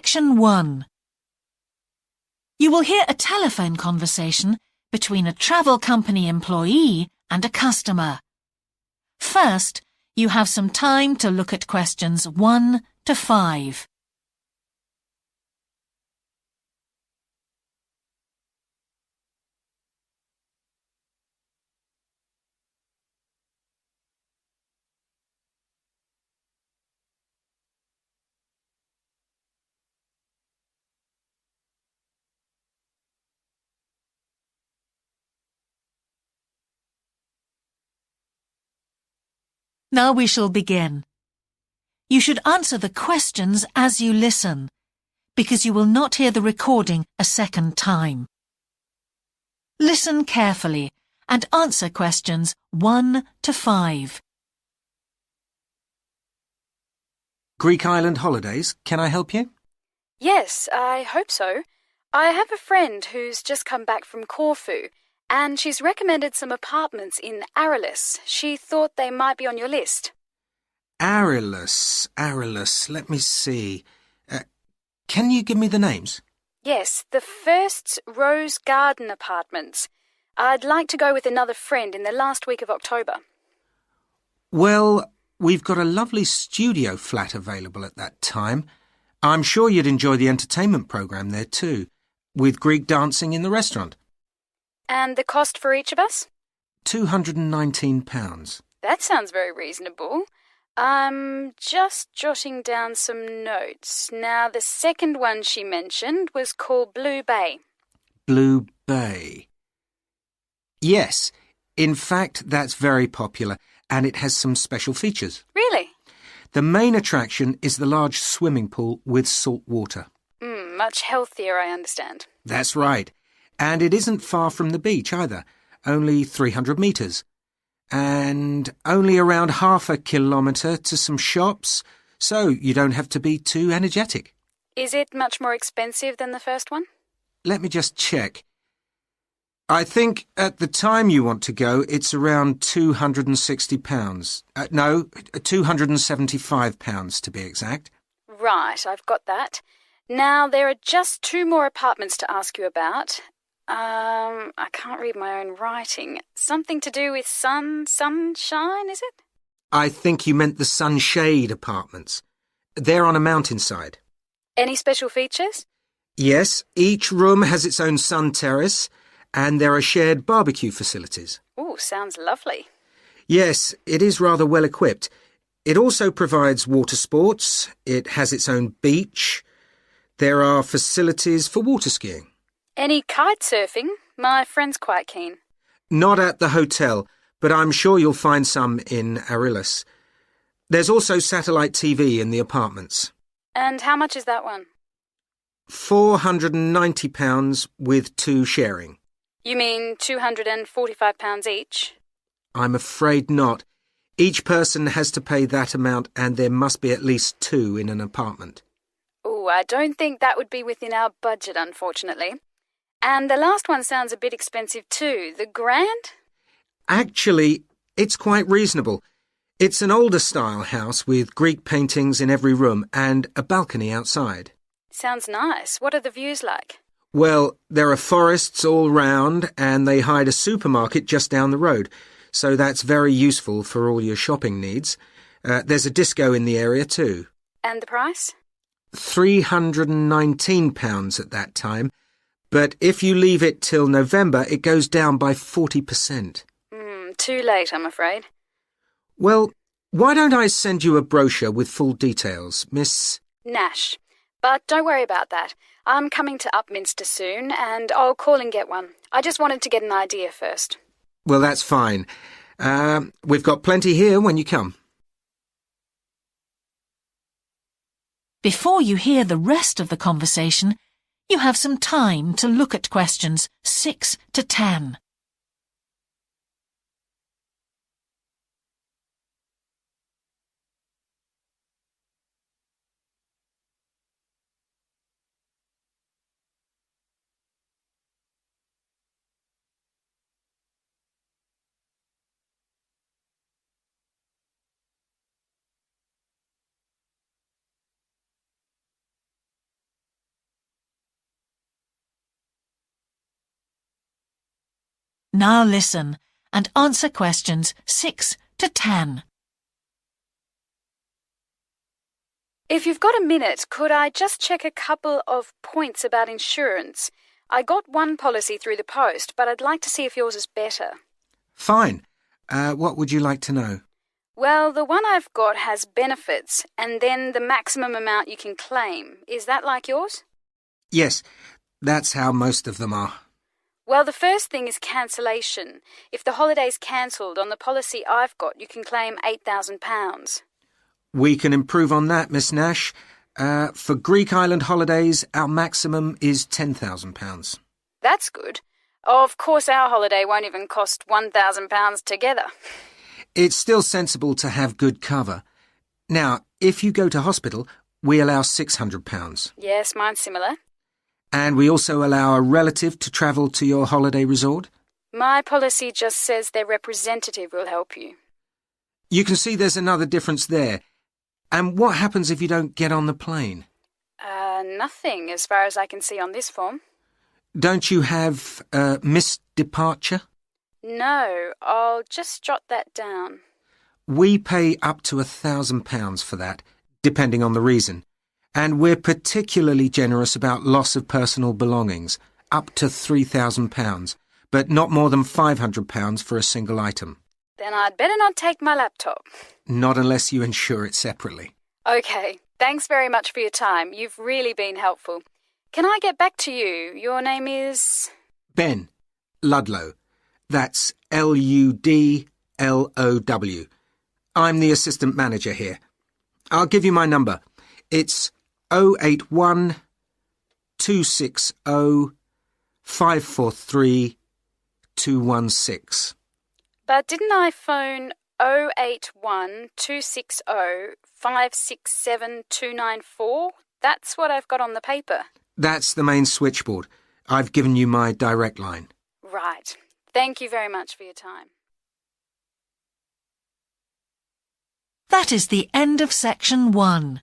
Section 1. You will hear a telephone conversation between a travel company employee and a customer. First, you have some time to look at questions 1 to 5. Now we shall begin. You should answer the questions as you listen, because you will not hear the recording a second time. Listen carefully and answer questions 1 to 5. Greek Island Holidays, can I help you? Yes, I hope so. I have a friend who's just come back from Corfu, and she's recommended some apartments in Arelis. She thought they might be on your list. Arelis, let me see. Can you give me the names? Yes, the first's Rose Garden Apartments. I'd like to go with another friend in the last week of October. Well, we've got a lovely studio flat available at that time. I'm sure you'd enjoy the entertainment programme there too, with Greek dancing in the restaurant. And the cost for each of us? £219. That sounds very reasonable. I'm just jotting down some notes. Now, the second one she mentioned was called Blue Bay. Blue Bay. Yes, in fact, that's very popular, and it has some special features. Really? The main attraction is the large swimming pool with salt water. Much healthier, I understand. That's right. And it isn't far from the beach either, only 300 metres. And only around half a kilometre to some shops, so you don't have to be too energetic. Is it much more expensive than the first one? Let me just check. I think at the time you want to go, it's around £260. No, £275 to be exact. Right, I've got that. Now, there are just 2 more apartments to ask you about. I can't read my own writing. Something to do with sunshine, is it? I think you meant the Sunshade Apartments. They're on a mountainside. Any special features? Yes, each room has its own sun terrace, and there are shared barbecue facilities. Ooh, sounds lovely. Yes, it is rather well equipped. It also provides water sports. It has its own beach. There are facilities for water skiing. Any kite surfing? My friend's quite keen. Not at the hotel, but I'm sure you'll find some in Arelis. There's also satellite TV in the apartments. And how much is that one? £490 with 2 sharing. You mean £245 each? I'm afraid not. Each person has to pay that amount, and there must be at least 2 in an apartment. Oh, I don't think that would be within our budget, unfortunately. And the last one sounds a bit expensive too. The Grand? Actually, it's quite reasonable. It's an older style house with Greek paintings in every room and a balcony outside. Sounds nice. What are the views like? Well, there are forests all round, and they hide a supermarket just down the road, so that's very useful for all your shopping needs. There's a disco in the area too. And the price? £319 at that time, but if you leave it till November, it goes down by 40%. Too late, I'm afraid. Well, why don't I send you a brochure with full details, Miss... Nash. But don't worry about that. I'm coming to Upminster soon, and I'll call and get one. I just wanted to get an idea first. Well, that's fine. We've got plenty here when you come. Before you hear the rest of the conversation, you have some time to look at questions 6 to 10. Now listen and answer questions 6 to 10. If you've got a minute, could I just check a couple of points about insurance? I got one policy through the post, but I'd like to see if yours is better. Fine. What would you like to know? Well, the one I've got has benefits, and then the maximum amount you can claim. Is that like yours? Yes, that's how most of them are. Well, the first thing is cancellation. If the holiday's cancelled on the policy I've got, you can claim £8,000. We can improve on that, Miss Nash. For Greek island holidays, our maximum is £10,000. That's good. Of course, our holiday won't even cost £1,000 together. It's still sensible to have good cover. Now, if you go to hospital, we allow £600. Yes, mine's similar. And we also allow a relative to travel to your holiday resort. My policy just says their representative will help you. You can see there's another difference there. And what happens if you don't get on the plane? Nothing, as far as I can see on this form. Don't you have missed departure? No, I'll just jot that down. We pay up to £1,000 for that, depending on the reason. And we're particularly generous about loss of personal belongings, up to £3,000, but not more than £500 for a single item. Then I'd better not take my laptop. Not unless you insure it separately. OK, thanks very much for your time. You've really been helpful. Can I get back to you? Your name is... Ben Ludlow. That's Ludlow. I'm the assistant manager here. I'll give you my number. It's 081 260 543 216. But didn't I phone 081 260 567 294? That's what I've got on the paper. That's the main switchboard. I've given you my direct line. Right. Thank you very much for your time. That is the end of section 1.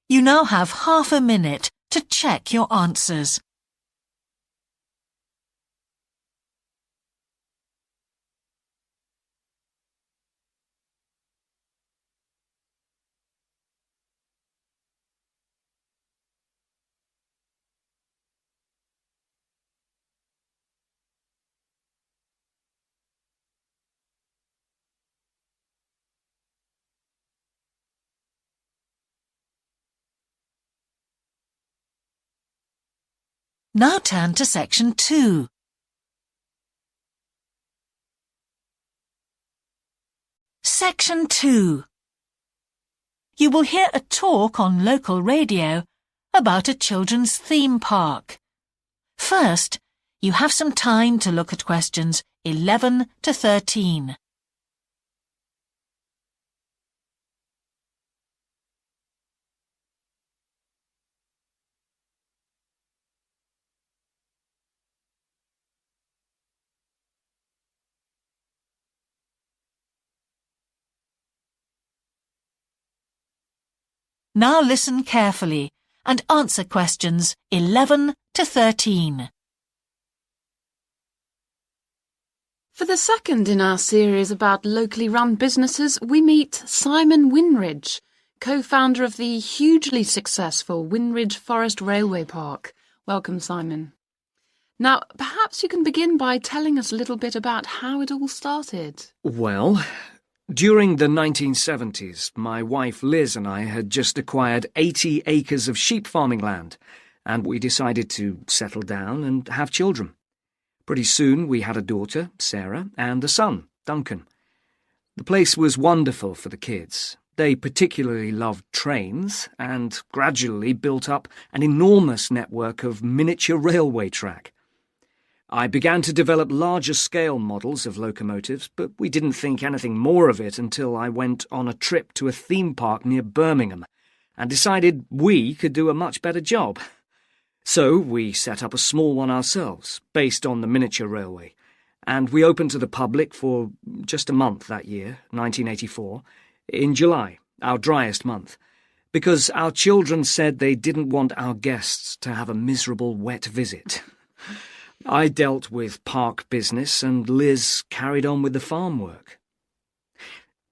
You now have half a minute to check your answers. Now turn to section 2. Section 2. You will hear a talk on local radio about a children's theme park. First, you have some time to look at questions 11 to 13. Now listen carefully and answer questions 11 to 13. For the second in our series about locally run businesses, we meet Simon Winridge, co-founder of the hugely successful Winridge Forest Railway Park. Welcome, Simon. Now, perhaps you can begin by telling us a little bit about how it all started. Well, during the 1970s, my wife Liz and I had just acquired 80 acres of sheep farming land, and we decided to settle down and have children. Pretty soon we had a daughter, Sarah, and a son, Duncan. The place was wonderful for the kids. They particularly loved trains and gradually built up an enormous network of miniature railway track. I began to develop larger-scale models of locomotives, but we didn't think anything more of it until I went on a trip to a theme park near Birmingham and decided we could do a much better job. So we set up a small one ourselves, based on the miniature railway, and we opened to the public for just a month that year, 1984, in July, our driest month, because our children said they didn't want our guests to have a miserable wet visit. I dealt with park business and Liz carried on with the farm work.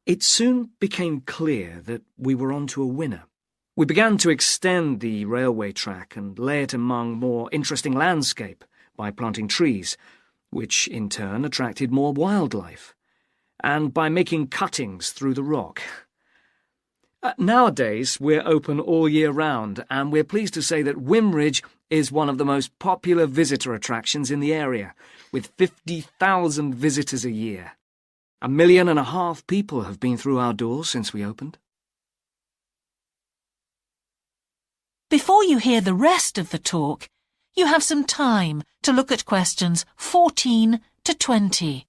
It soon became clear that we were onto a winner. We began to extend the railway track and lay it among more interesting landscape by planting trees, which in turn attracted more wildlife, and by making cuttings through the rock. Nowadays, we're open all year round, and we're pleased to say that Wimridge is one of the most popular visitor attractions in the area, with 50,000 visitors a year. 1.5 million people have been through our doors since we opened. Before you hear the rest of the talk, you have some time to look at questions 14 to 20.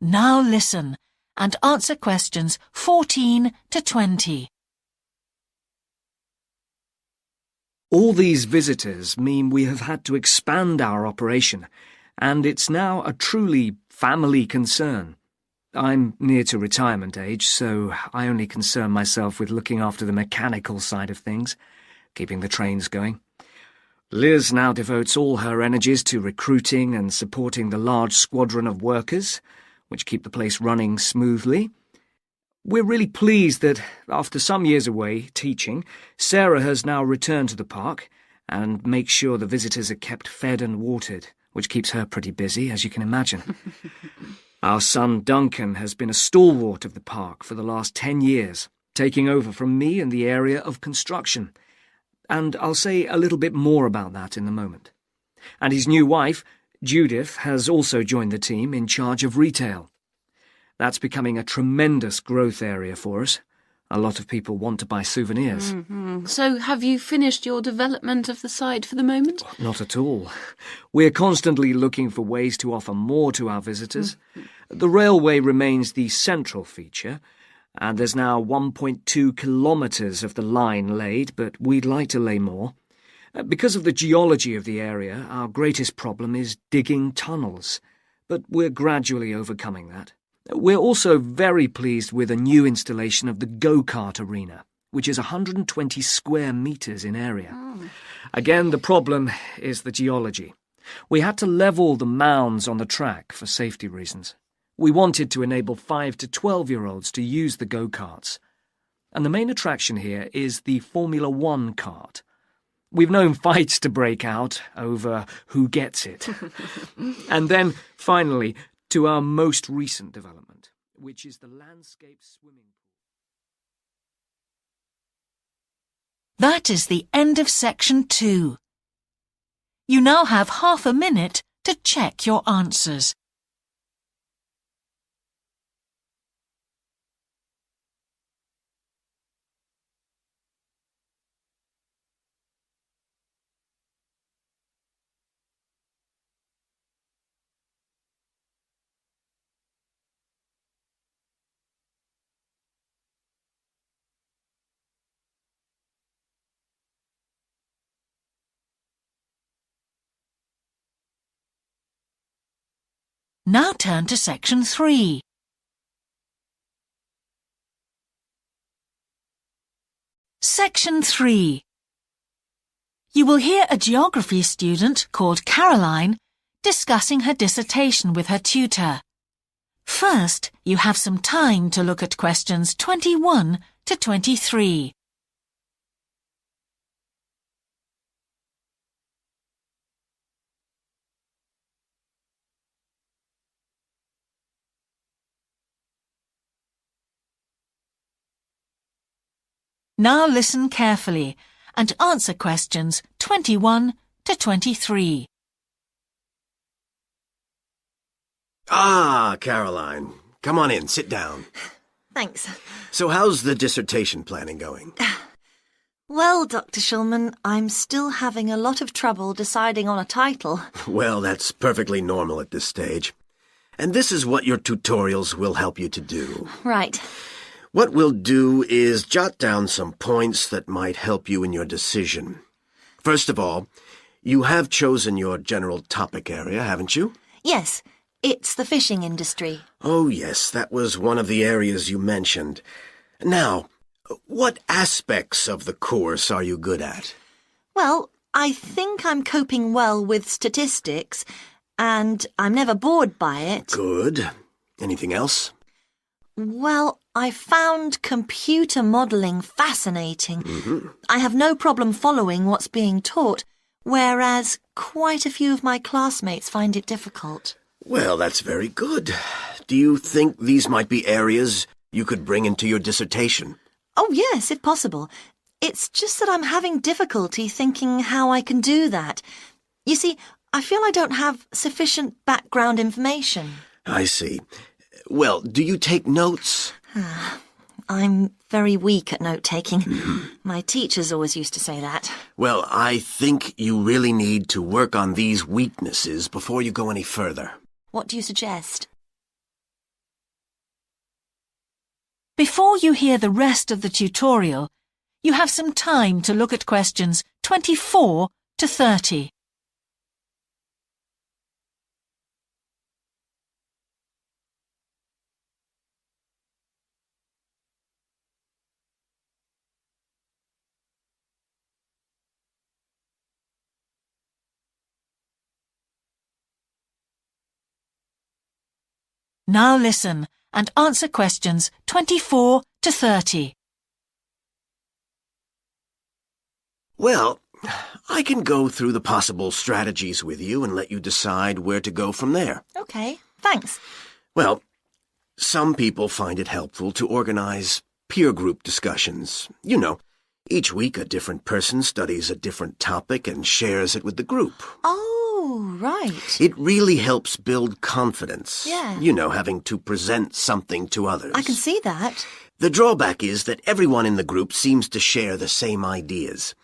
Now listen and answer questions 14 to 20. All these visitors mean we have had to expand our operation, and it's now a truly family concern. I'm near to retirement age, so I only concern myself with looking after the mechanical side of things, keeping the trains going. Liz now devotes all her energies to recruiting and supporting the large squadron of workers, which keep the place running smoothly. We're really pleased that, after some years away teaching, Sarah has now returned to the park and makes sure the visitors are kept fed and watered, which keeps her pretty busy, as you can imagine. Our son Duncan has been a stalwart of the park for the last 10 years, taking over from me in the area of construction. And I'll say a little bit more about that in a moment. And his new wife, Judith, has also joined the team in charge of retail. That's becoming a tremendous growth area for us. A lot of people want to buy souvenirs. So have you finished your development of the site for the moment? Not at all. We're constantly looking for ways to offer more to our visitors. The railway remains the central feature, and there's now 1.2 kilometres of the line laid, but we'd like to lay more. Because of the geology of the area, our greatest problem is digging tunnels, but we're gradually overcoming that. We're also very pleased with a new installation of the go-kart arena, which is 120 square metres in area. Again, the problem is the geology. We had to level the mounds on the track for safety reasons. We wanted to enable 5 to 12-year-olds to use the go-karts. And the main attraction here is the Formula One kart. We've known fights to break out over who gets it. And then, finally, to our most recent development, which is the landscape swimming pool. That is the end of section 2. You now have half a minute to check your answers. Now turn to section 3. Section 3. You will hear a geography student called Caroline discussing her dissertation with her tutor. First, you have some time to look at questions 21 to 23. Now listen carefully and answer questions 21 to 23. Ah, Caroline. Come on in, sit down. Thanks. So how's the dissertation planning going? Well, Dr. Shulman, I'm still having a lot of trouble deciding on a title. Well, that's perfectly normal at this stage. And this is what your tutorials will help you to do. Right. What we'll do is jot down some points that might help you in your decision. First of all, you have chosen your general topic area, haven't you? Yes, it's the fishing industry. Oh, yes, that was one of the areas you mentioned. Now, what aspects of the course are you good at? Well, I think I'm coping well with statistics, and I'm never bored by it. Good. Anything else? Well, I found computer modelling fascinating. I have no problem following what's being taught, whereas quite a few of my classmates find it difficult. Well, that's very good. Do you think these might be areas you could bring into your dissertation? Oh, yes, if possible. It's just that I'm having difficulty thinking how I can do that. You see, I feel I don't have sufficient background information. I see. Well, do you take notes? I'm very weak at note-taking. My teachers always used to say that. Well, I think you really need to work on these weaknesses before you go any further. What do you suggest? Before you hear the rest of the tutorial, you have some time to look at questions 24 to 30. Now listen and answer questions 24 to 30. Well, I can go through the possible strategies with you and let you decide where to go from there. Okay, thanks. Well, some people find it helpful to organize peer group discussions. You know, each week a different person studies a different topic and shares it with the group. Oh, right. It really helps build confidence. Yeah. You know, having to present something to others. I can see that. The drawback is that everyone in the group seems to share the same ideas.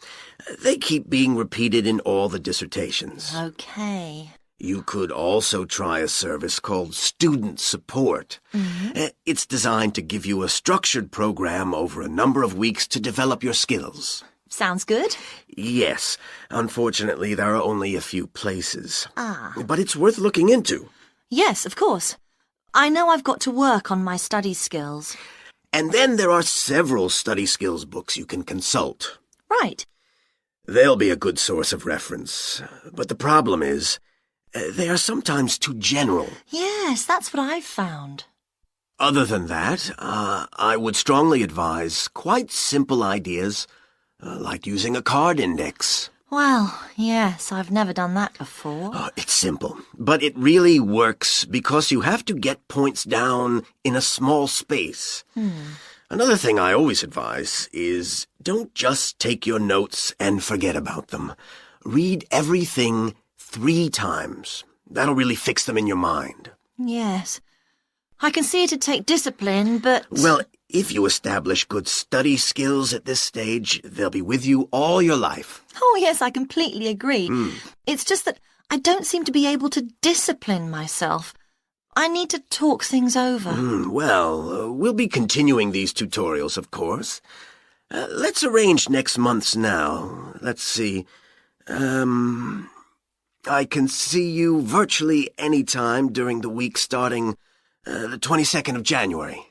They keep being repeated in all the dissertations. Okay. You could also try a service called Student Support. It's designed to give you a structured program over a number of weeks to develop your skills. Sounds good. Yes. Unfortunately, there are only a few places. Ah. But it's worth looking into. Yes, of course. I know I've got to work on my study skills. And then there are several study skills books you can consult. Right. They'll be a good source of reference. But the problem is, they are sometimes too general. Yes, that's what I've found. Other than that, I would strongly advise quite simple ideas, like using a card index. Well, yes, I've never done that before. It's simple, but it really works because you have to get points down in a small space. Another thing I always advise is don't just take your notes and forget about them. Read everything 3 times. That'll really fix them in your mind. Yes. I can see it'd take discipline, but... Well, if you establish good study skills at this stage, they'll be with you all your life. Oh, yes, I completely agree. It's just that I don't seem to be able to discipline myself. I need to talk things over. We'll be continuing these tutorials, of course. Let's arrange next month's now. Let's see. I can see you virtually any time during the week starting the 22nd of January.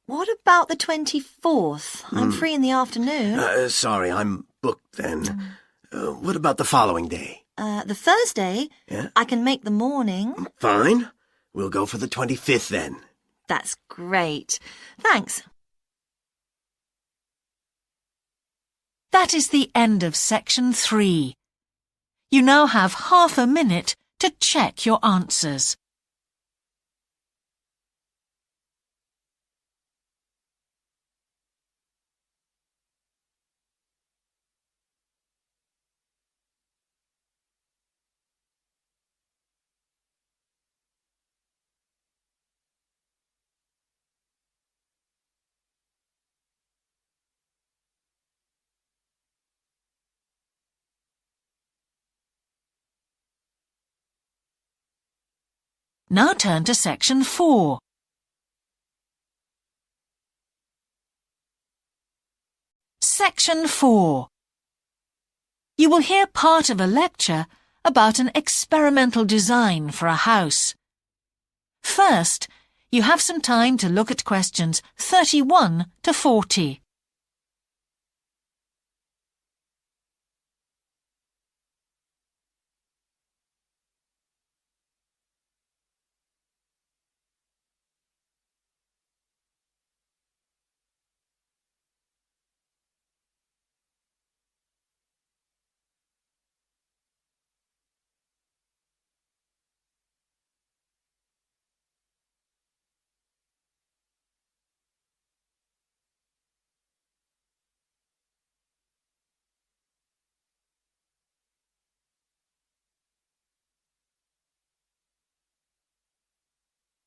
What about the 24th? I'm free in the afternoon. Sorry, I'm booked then. What about the following day? The Thursday? Yeah? I can make the morning. Fine. We'll go for the 25th then. That's great. Thanks. That is the end of section 3. You now have half a minute to check your answers. Now turn to section 4. Section 4. You will hear part of a lecture about an experimental design for a house. First, you have some time to look at questions 31 to 40.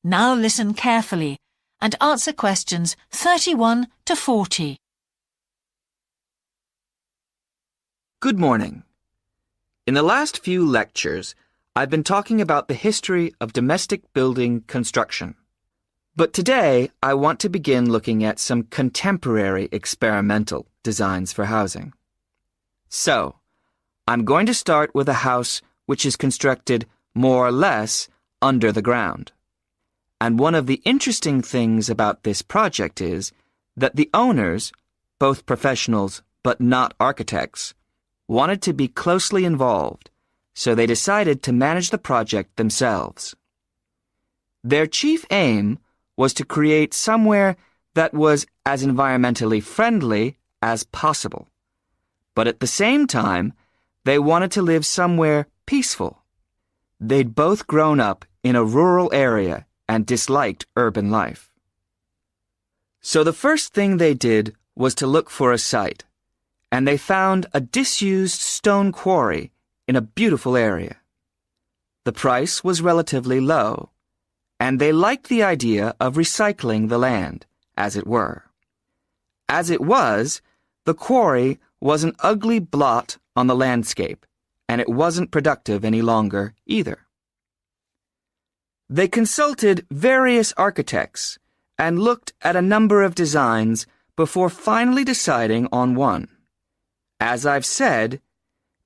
Now listen carefully and answer questions 31 to 40. Good morning. In the last few lectures, I've been talking about the history of domestic building construction. But today, I want to begin looking at some contemporary experimental designs for housing. So, I'm going to start with a house which is constructed more or less under the ground. And one of the interesting things about this project is that the owners, both professionals but not architects, wanted to be closely involved, so they decided to manage the project themselves. Their chief aim was to create somewhere that was as environmentally friendly as possible. But at the same time, they wanted to live somewhere peaceful. They'd both grown up in a rural area and disliked urban life. So the first thing they did was to look for a site, and they found a disused stone quarry in a beautiful area. The price was relatively low, and they liked the idea of recycling the land, as it were. As it was, the quarry was an ugly blot on the landscape, and it wasn't productive any longer either. They consulted various architects and looked at a number of designs before finally deciding on one. As I've said,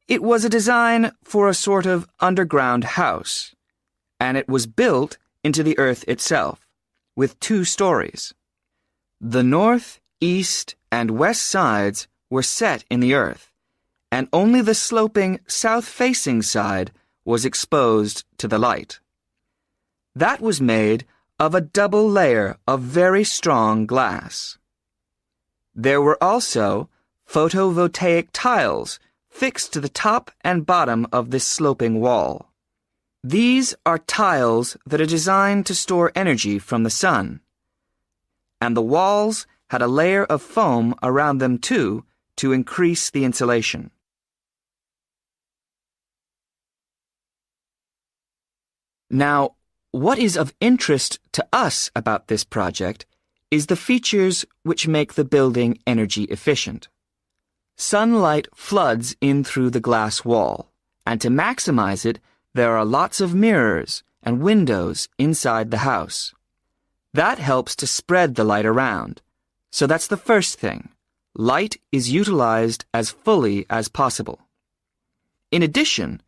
it was a design for a sort of underground house, and it was built into the earth itself, with 2 stories. The north, east, and west sides were set in the earth, and only the sloping south-facing side was exposed to the light. That was made of a double layer of very strong glass. There were also photovoltaic tiles fixed to the top and bottom of this sloping wall. These are tiles that are designed to store energy from the sun. And the walls had a layer of foam around them too to increase the insulation. Now, what is of interest to us about this project is the features which make the building energy efficient. Sunlight floods in through the glass wall, and to maximize it, there are lots of mirrors and windows inside the house. That helps to spread the light around. So that's the first thing. Light is utilized as fully as possible. In addition,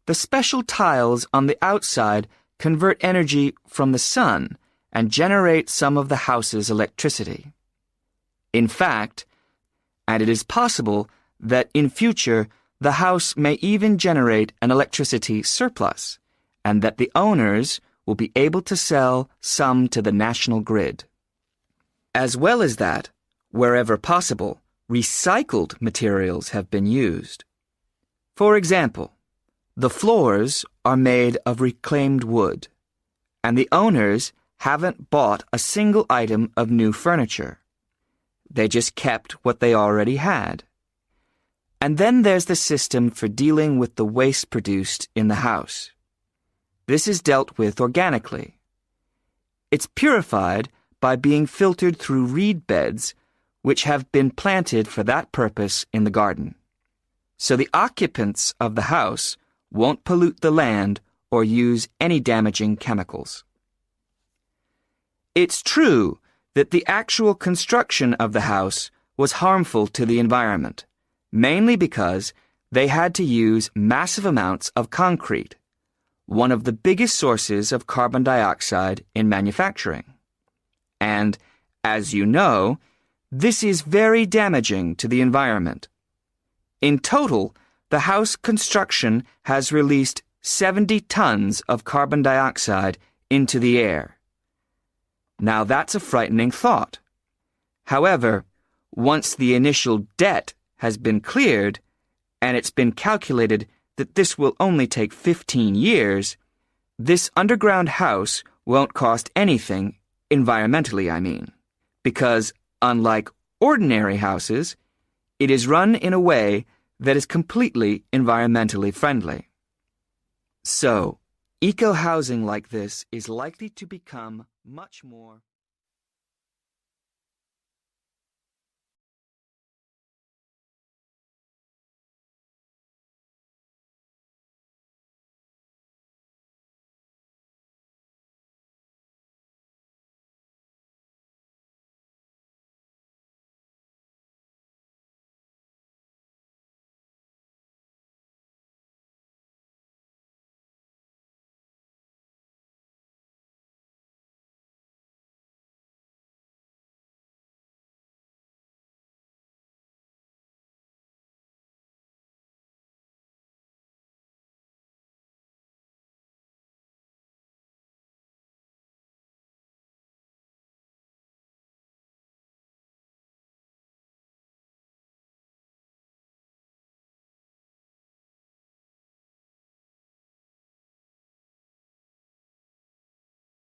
the special tiles on the outside convert energy from the sun and generate some of the house's electricity. In fact, and it is possible that in future the house may even generate an electricity surplus, and that the owners will be able to sell some to the national grid. As well as that, wherever possible, recycled materials have been used. For example, the floors are made of reclaimed wood, and the owners haven't bought a single item of new furniture. They just kept what they already had. And then there's the system for dealing with the waste produced in the house. This is dealt with organically. It's purified by being filtered through reed beds which have been planted for that purpose in the garden. So the occupants of the house won't pollute the land or use any damaging chemicals. It's true that the actual construction of the house was harmful to the environment, mainly because they had to use massive amounts of concrete, one of the biggest sources of carbon dioxide in manufacturing. And, as you know, this is very damaging to the environment. In total, the house construction has released 70 tons of carbon dioxide into the air. Now that's a frightening thought. However, once the initial debt has been cleared, and it's been calculated that this will only take 15 years, this underground house won't cost anything, environmentally I mean, because unlike ordinary houses, it is run in a way that is completely environmentally friendly. So, eco-housing like this is likely to become much more